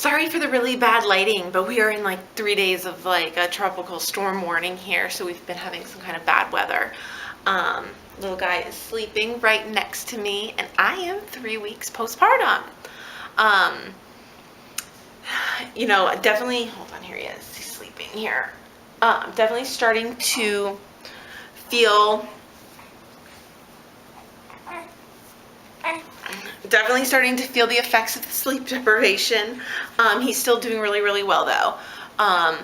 Sorry for the really bad lighting, but we are in like 3 days of like a tropical storm warning here, so we've been having some kind of bad weather. Little guy is sleeping right next to me, and I am 3 weeks postpartum. Um, definitely, hold on, here he is. He's sleeping here. Definitely starting to feel the effects of the sleep deprivation. He's still doing really, really well though. I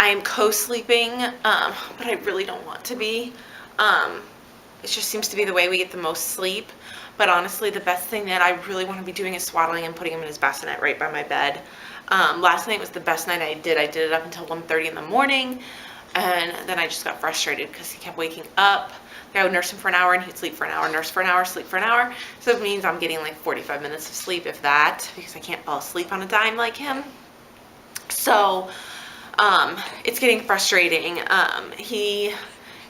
am co-sleeping, but I really don't want to be. It just seems to be the way we get the most sleep. But honestly, the best thing that I really want to be doing is swaddling and putting him in his bassinet right by my bed. Last night was the best night I did. I did it up until 1:30 in the morning, and then I just got frustrated because he kept waking up. I would nurse him for an hour, and he'd sleep for an hour, nurse for an hour, sleep for an hour. So it means I'm getting like 45 minutes of sleep, if that, because I can't fall asleep on a dime like him. So it's getting frustrating. He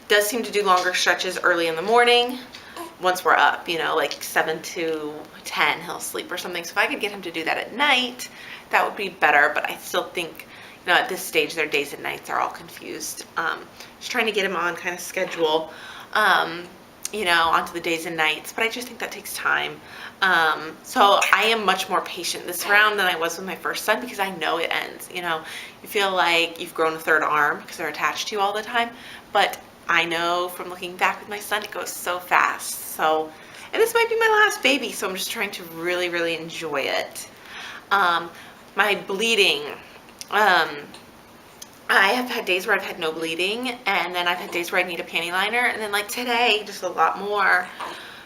does seem to do longer stretches early in the morning. Once we're up, like 7 to 10, he'll sleep or something. So if I could get him to do that at night, that would be better. But I still think, at this stage, their days and nights are all confused. Just trying to get him on kind of schedule, onto the days and nights. But I just think that takes time. So I am much more patient this round than I was with my first son, because I know it ends. You feel like you've grown a third arm because they're attached to you all the time. But I know from looking back with my son, it goes so fast. And this might be my last baby, so I'm just trying to really, really enjoy it. My bleeding, I have had days where I've had no bleeding, and then I've had days where I need a panty liner, and then like today, just a lot more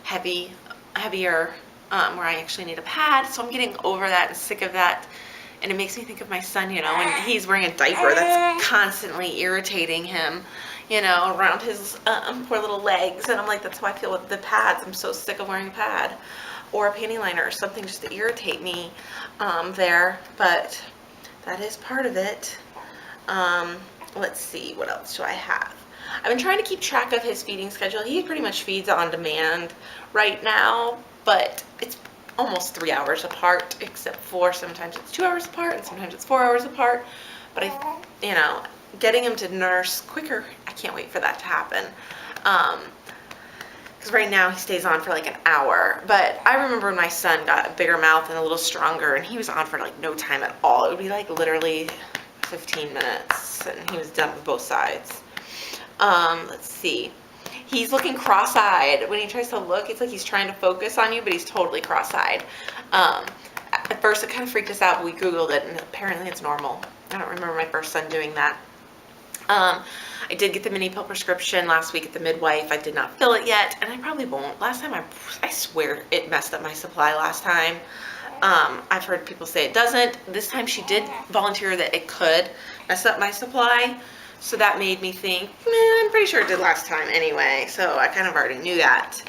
heavier, where I actually need a pad. So I'm getting over that and sick of that. And it makes me think of my son, when he's wearing a diaper that's constantly irritating him, around his poor little legs. And I'm like, that's how I feel with the pads. I'm so sick of wearing a pad or a panty liner or something just to irritate me there. But that is part of it. Let's see, what else do I have? I've been trying to keep track of his feeding schedule. He pretty much feeds on demand right now, but it's almost 3 hours apart, except for sometimes it's 2 hours apart and sometimes it's 4 hours apart. But getting him to nurse quicker, I can't wait for that to happen. Because right now he stays on for like an hour. But I remember when my son got a bigger mouth and a little stronger, and he was on for like no time at all. It would be like literally 15 minutes, and he was done with both sides. Let's see. He's looking cross-eyed. When he tries to look, it's like he's trying to focus on you, but he's totally cross-eyed. At first, it kind of freaked us out, but we Googled it, and apparently it's normal. I don't remember my first son doing that. I did get the mini pill prescription last week at the midwife. I did not fill it yet, and I probably won't. Last time, I swear it messed up my supply last time. I've heard people say it doesn't. This time she did volunteer that it could mess up my supply. So that made me think, I'm pretty sure it did last time anyway. So I kind of already knew that.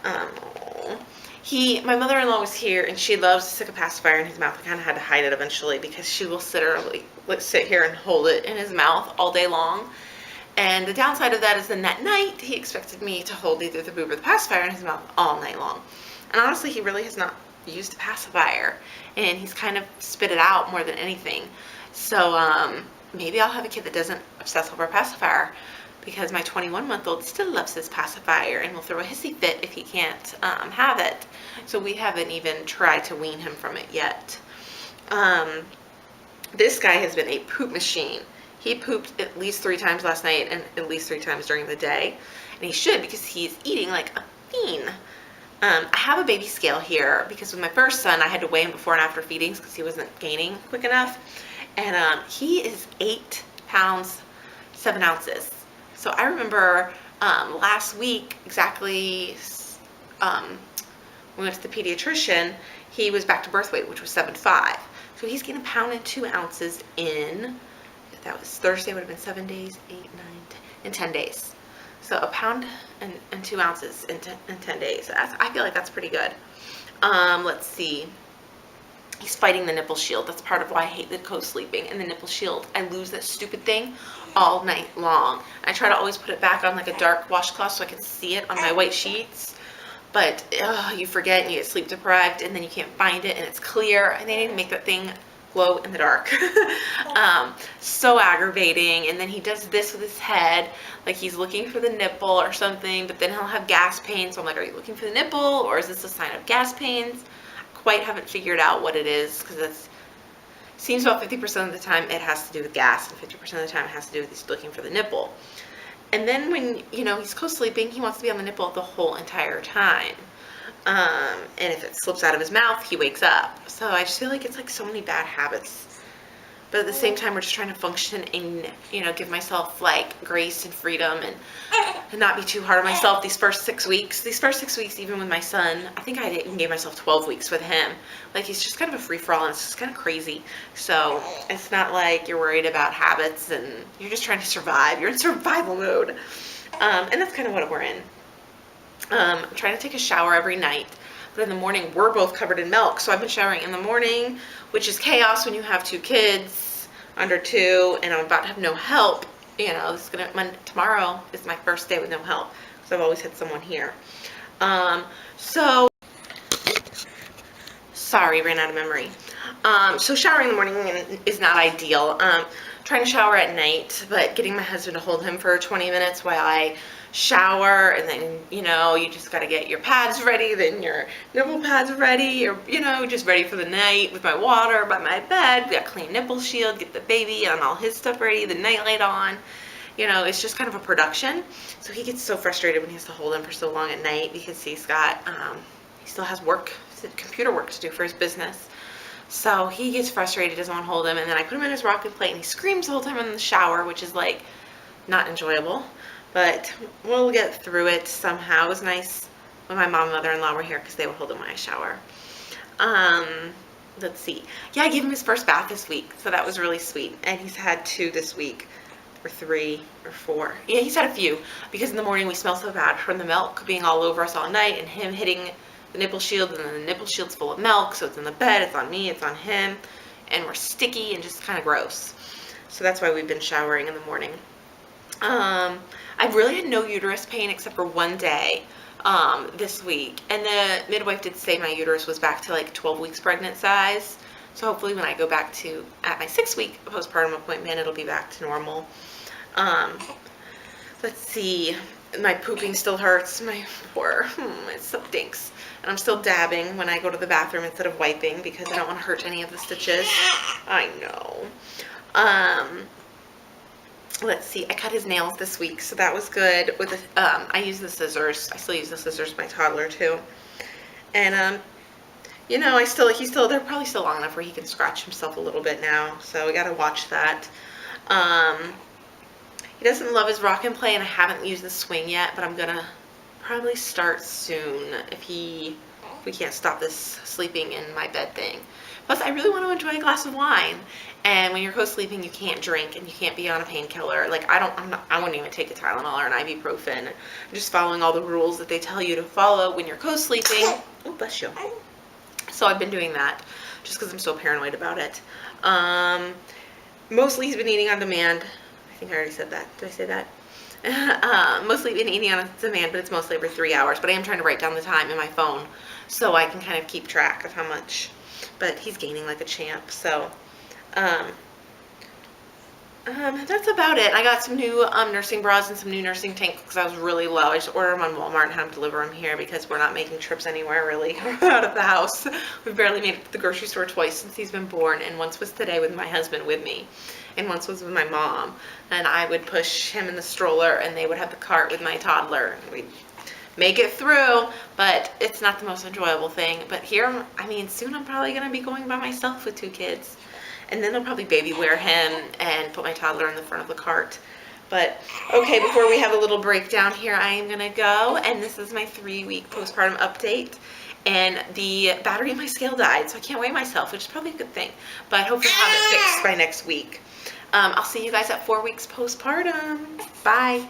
My mother-in-law was here, and she loves to stick a pacifier in his mouth. I kind of had to hide it eventually because she will sit here and hold it in his mouth all day long. And the downside of that is then that night, he expected me to hold either the boob or the pacifier in his mouth all night long. And honestly, he really has not used a pacifier, and he's kind of spit it out more than anything. So maybe I'll have a kid that doesn't obsess over a pacifier, because my 21-month-old still loves his pacifier and will throw a hissy fit if he can't have it. So we haven't even tried to wean him from it yet. This guy has been a poop machine. He pooped at least 3 times last night and at least 3 times during the day. And he should, because he's eating like a fiend. I have a baby scale here because with my first son, I had to weigh him before and after feedings because he wasn't gaining quick enough. And he is 8 pounds, 7 ounces. So I remember last week, exactly, when we went to the pediatrician, he was back to birth weight, which was 7.5. So he's getting 1 pound and 2 ounces in, if that was Thursday, would have been 7 days, 8, 9, 10, in 10 days. So 1 pound and 2 ounces in 10 days. I feel like that's pretty good. Let's see. He's fighting the nipple shield. That's part of why I hate the co-sleeping and the nipple shield. I lose that stupid thing all night long. I try to always put it back on like a dark washcloth so I can see it on my white sheets. But you forget and you get sleep deprived, and then you can't find it, and it's clear. And they need to make that thing glow in the dark. So aggravating. And then he does this with his head, like he's looking for the nipple or something, but then he'll have gas pains. So I'm like, are you looking for the nipple, or is this a sign of gas pains? Quite haven't figured out what it is, because it seems about 50% of the time it has to do with gas, and 50% of the time it has to do with he's looking for the nipple. And then when, he's co-sleeping, he wants to be on the nipple the whole entire time. And if it slips out of his mouth, he wakes up. So I just feel like it's like so many bad habits. But at the same time, we're just trying to function and, give myself like grace and freedom and not be too hard on myself these first 6 weeks. These first 6 weeks, even with my son, I think I even gave myself 12 weeks with him. Like, he's just kind of a free-for-all, and it's just kind of crazy. So it's not like you're worried about habits and you're just trying to survive. You're in survival mode. And that's kind of what we're in. I'm trying to take a shower every night. But in the morning, we're both covered in milk. So I've been showering in the morning, which is chaos when you have 2 kids under 2, and I'm about to have no help. Tomorrow is my first day with no help, because I've always had someone here. Sorry, ran out of memory. So showering in the morning is not ideal. Trying to shower at night, but getting my husband to hold him for 20 minutes while I shower, and then you just got to get your pads ready, then your nipple pads ready, or just ready for the night with my water by my bed. We got clean nipple shield, get the baby and all his stuff ready, the night light on. It's just kind of a production. So he gets so frustrated when he has to hold him for so long at night, because he's got he still has work, computer work to do for his business. So he gets frustrated, doesn't want to hold him, and then I put him in his rocking plate and he screams the whole time in the shower, which is like not enjoyable. But we'll get through it somehow. It was nice when my mom and mother-in-law were here, because they would hold him when I shower. Let's see. Yeah, I gave him his first bath this week, so that was really sweet. And he's had 2 this week, or 3, or 4. Yeah, he's had a few, because in the morning we smell so bad from the milk being all over us all night, and him hitting the nipple shield, and then the nipple shield's full of milk, so it's in the bed, it's on me, it's on him, and we're sticky and just kind of gross. So that's why we've been showering in the morning. I've really had no uterus pain except for one day this week, and the midwife did say my uterus was back to like 12 weeks pregnant size. So hopefully when I go back at my 6-week postpartum appointment, it'll be back to normal. Let's see, my pooping still hurts. My poor, it still stinks. And I'm still dabbing when I go to the bathroom instead of wiping, because I don't want to hurt any of the stitches. I know. Let's see, I cut his nails this week, so that was good. I use the scissors. I still use the scissors with my toddler too. And they're probably still long enough where he can scratch himself a little bit now, so we gotta watch that. He doesn't love his rock and play, and I haven't used the swing yet, but I'm gonna probably start soon if we can't stop this sleeping in my bed thing. Plus, I really want to enjoy a glass of wine. And when you're co-sleeping, you can't drink and you can't be on a painkiller. Like, I wouldn't even take a Tylenol or an ibuprofen. I'm just following all the rules that they tell you to follow when you're co-sleeping. Oh, bless you. So I've been doing that just because I'm so paranoid about it. Mostly he's been eating on demand. I think I already said that. Did I say that? Mostly been eating on demand, but it's mostly every 3 hours. But I am trying to write down the time in my phone so I can kind of keep track of how much. But he's gaining like a champ, so that's about it. I got some new nursing bras and some new nursing tanks because I was really low. I just ordered them on Walmart and had them deliver them here, because we're not making trips anywhere really out of the house. We've barely made it to the grocery store twice since he's been born, and once was today with my husband with me, and once was with my mom. And I would push him in the stroller, and they would have the cart with my toddler. We'd make it through, but it's not the most enjoyable thing. But here, soon I'm probably going to be going by myself with 2 kids. And then I'll probably baby wear him and put my toddler in the front of the cart. But, okay, before we have a little breakdown here, I am going to go. And this is my 3-week postpartum update. And the battery in my scale died, so I can't weigh myself, which is probably a good thing. But hopefully I'll have it fixed by next week. I'll see you guys at 4 weeks postpartum. Bye.